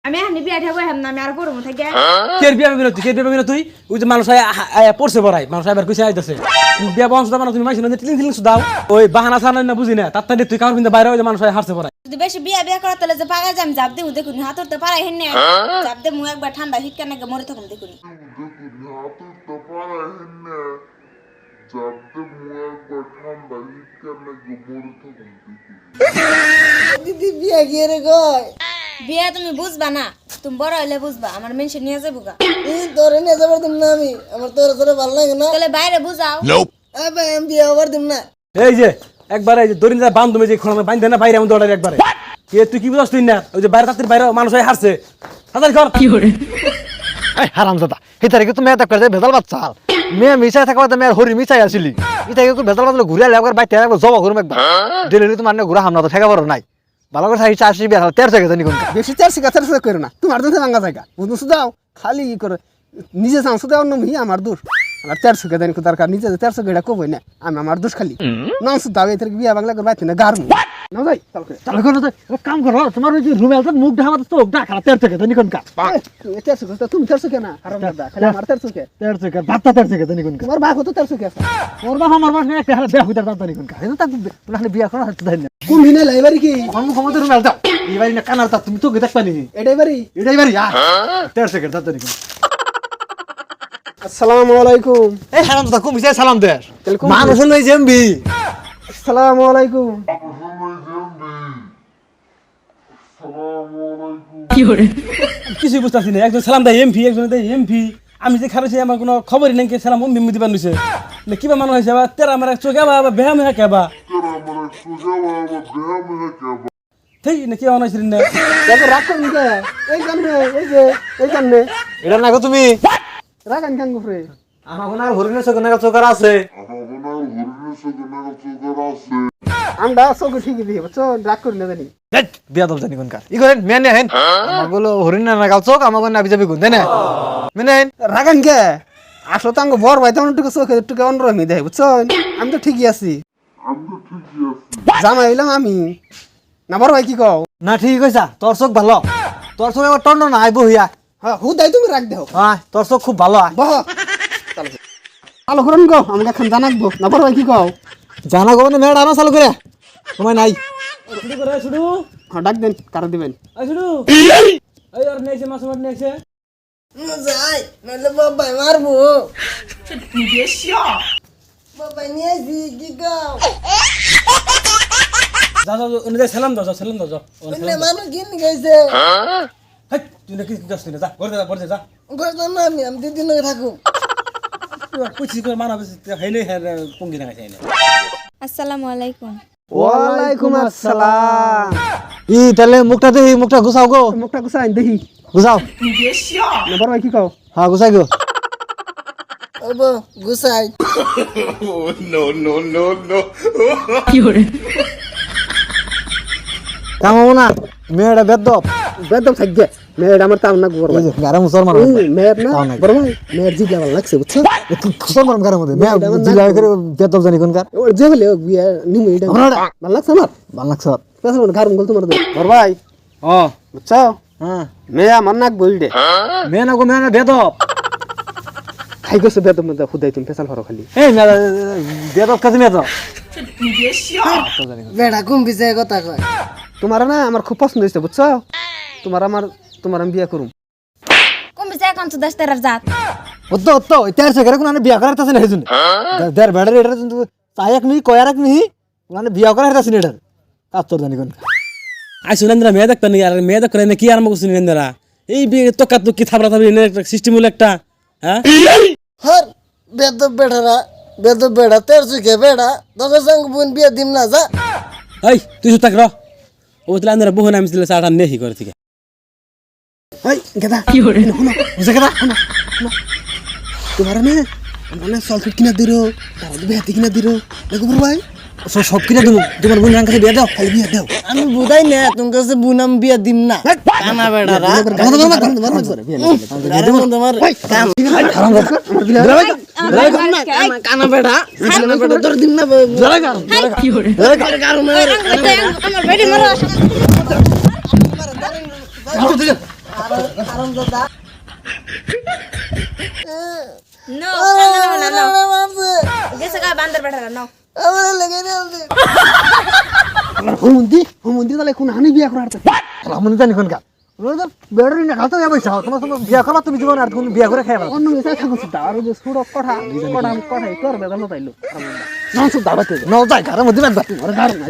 আমি এখনই বিয়া ঠাবো হেম না আমি আর বড় মতো গে কে বিয়া বিনা তুই ওই যে মানুষ পড়ছে বড়াই মানুষ এবার কইছে আইতাছে বিয়া বংশ দাও তুমি মাইছ না টিলিং দাও ওই বাহানা সানা না বুঝি না তাতে তুই কামর বিন্দা বাইরে ওই যে মানুষ হারছে বড়াই যদি বেশি বিয়া করা তাহলে যে পাগা যাম জাপ দেমু দেখুন হাত ধরতে পারাই হেন না জাপ দেমু একবার ঠান্ডা হিট কানে মরে থাকুম দেখুন দিদি বিয়া গিয়ে রে গয় বিয়া তুমি বুঝবা না তুমি বড় হইলে বুঝবা আমার মেনশন নিয়ে যাবো গা তোরে নিয়ে যাবার দিম না আমি আমার তোরে ভালো লাগে না তাহলে বাইরে বুঝাও ভাই আমি বিয়া হবার দিম না এই যে একবার এই যে দড়িন যা বান্ধ যে খোলা বান্ধ না বাইরে আমি দৌড়াই একবারে কে তুই কি বুঝছ তুই না ওই যে বাইরে তাতির বাইরে মানুষ হারছে তাড়াতাড়ি কর কি করে এই হারামজাদা এই তারিখে তো মেয়ে করে যায় ভেজাল বাচ্চাল মেয়ে মিশাই থাকা বাদে মেয়ের হরি মিশাই আসিলি ইতাকে ভেজাল বাচ্চা ঘুরে আলে একবার বাইতে একবার জবা করুম একবার দিলে তো মানে ঘুরা হামনা তো ঠেকা বড় নাই ভালো করে চাষি চাষি বিয়া 13 টাকা জানি কোন বেশি 4 টাকা করে না তোমার তো ভাঙা জায়গা বুঝছো দাও খালি ই করে নিজে চান্স দাও না হি আমার দোষ আমার 400 টাকা দেন দরকার নিজে 400 টাকা কই না আমি আমার দোষ খালি নাও দাও এর বিয়া বাংলা করে বাইতে না গারমু না যাই চালু করো তো এক কাম করো তোমার ওই যে রুমে আছে মুখ ঢাকা তো ঢাকা 13 টাকা জানি কোন কা 400 টাকা তুমি 400 কেনা হারামজাদা খালি আমার 400 টাকা 13 টাকা ভাতটা 13 টাকা জানি কোন কা তোমার বাপ তো 400 টাকা ওর বাবা আমার বাবা একটা হারা বিয়া হইতার জানি কোন কা এই তো তাকে বিয়া করা হচ্ছে জানি না কোন দিনে লাইবারি কি অন্য ক্ষমতা রুমে যাও এই বাড়ি না কানার তা তুমি তো গেদাক পানি এটাই বাড়ি এটাই বাড়ি 13 টাকা জানি কোন আসসালামু আলাইকুম এই হারামজাদা কম বিশাল সালাম দে তেলকুম মানুষ লই জেমবি আসসালামু আলাইকুম কিছুই বুঝতেছি না একজন সালাম দেয় এমপি একজন দেয় এমপি আমি যে খারাপ আমার কোনো খবরই নেই কে সালাম অম্বি মুদি বানিয়েছে কিবা মানুষ হয়েছে বা তেরা আমার চোখে বা বেহা মেহা কেবা ঠিক না কি অনাইছিলেন না দেখো রাগ করুন কে এই জানবে এই যে এই জানবে এটা না গো তুমি রাগান কেন করে আমার কোন আর হরিণের চোখ না চোখ আছে আমরা সব ঠিকই দিই বুঝছো রাগ করি না জানি বিয়া দল জানি কোন কার ই করেন মেনে হেন আমাগুলো হরিণ না গাল চোখ আমাকে না বিজাবি কোন দেন মেনে হেন রাগান কে আসলে তো আমার বড় ভাই তো একটু চোখে একটু অন্যরকমই দেয় বুঝছো আমি তো ঠিকই আছি জামাই হইলাম আমি না বড় ভাই কি কও না ঠিক কইছা তোর চোখ ভালো তোর চোখ আবার টন্ড না আইব হইয়া হ্যাঁ হুদাই তুমি রাখ দেও তোর চোখ খুব ভালো বহ ভালো করেন গো আমাকে এখন জানাকবো না বড় ভাই কি কও জানা গো না মেয়েটা আমার চালু করে সময় নাই শুরু করে শুরু হ্যাঁ ডাক দেন কারো দিবেন শুরু এই আর নেছে মাছ মাছ নেছে যাই নাহলে বাবাই মারবো বাবাই নিয়ে আসি কি গাও যা যা ওনে সালাম দাও সালাম দাও যা মানুষ কিনে গেছে হাই তুই না কি করছিস না যা ঘরে যা গেলাম না আমি দিদিন লগে থাকুম কুচি করে মানা হাইলে পঙ্গি না খাইছে আসসালামু আলাইকুম ওয়ালাইকুম আসসালাম ই তাহলে মুখটা দেখি মুখটা গুছাও গো মুখটা গুছাই দেখি গুছাও না বড় ভাই কি কও হ্যাঁ গুছাই গো ওবো গুছাই কামাবো না মেয়েটা বেদব বেদম থাকবে মেয়ের আমার তাও না বড় ভাই গারা মুসলমান মেয়ের না বড় ভাই মেয়ের জি ভালো লাগছে বুঝছো মুসলমান গারা মধ্যে মেয়ে জিলা করে বেদব জানি কোন কার ও যে হলে বিয়া নিমু এটা ভালো লাগছে আমার ভালো লাগছে পেছন গারম গল তোমার বড় ভাই ও বুঝছো হ্যাঁ মেয়ে আমার নাক বইডে মেয়ে না গো মেয়ে না বেদব খাই গেছে বেদম মধ্যে খুদাই তুমি পেছাল হরো খালি এই মেয়ে বেদব কাছে মেয়ে তো বেড়া ঘুম বিজয় কথা কয় তোমার না আমার খুব পছন্দ হয়েছে বুঝছো তোমার আমি বিয়া করুম কম বিছে এখন 10 টাকার জাত ওতো ওতো ইতার সে করে কোন বিয়া করার তাছে না হেজুন দেড় বেড়ার এটা কিন্তু তাইক নি কয়ারক নি মানে বিয়া করার তাছে না এটা কাতর জানি কোন আই সুরেন্দ্র মেয়ে দেখতে নি আর মেয়ে দেখতে কি আরম্ভ করছিস সুরেন্দ্রা এই তোকা তো কি থাবরা থাবরি একটা সিস্টেম হলো একটা হ্যাঁ হর বেদ বেড়া তের সুখে বেড়া তোকে সঙ্গ বোন বিয়া দিম না যা এই তুই তো থাক র ও তাহলে আন্দারা বহু নাম ছিল সাটা নেহি করে থেকে এই গেদা কি হরে শুনো বুঝা গেদা শুনো তোমার না মানে সলফেট কিনা দিরো তাহলে বিয়া কিনা দিরো দেখো বড় ভাই সব কিনা দিমু তোমার বোন কাছে বিয়া দাও খালি বিয়া দাও আমি বুঝাই না তোমার কাছে বুনাম বিয়া দিম না কানা বেড়ারা তোমার কানা বেড়া তোর দিম না কি হরে আমার বেডি মারো হারামজাদা নো কান্দে নেবে না নো গেছে গা বান্দর বেটারা নো আমার লাগে না হুমন্দি তাহলে কোন হানি বিয়া করার রামনি জানি কোন গা বেড়ি না খাতো যাবে চাও তোমার সঙ্গে বিয়া করবা তুমি জীবন আর কোন বিয়া করে খাইবা অন্য মেসা থাকো সুদা আর যে সুড় কথা কথা করবে তাইলো নাম সুদা বাতে নাও যাই ঘরের মধ্যে বাঁধবা আর গাড়ি না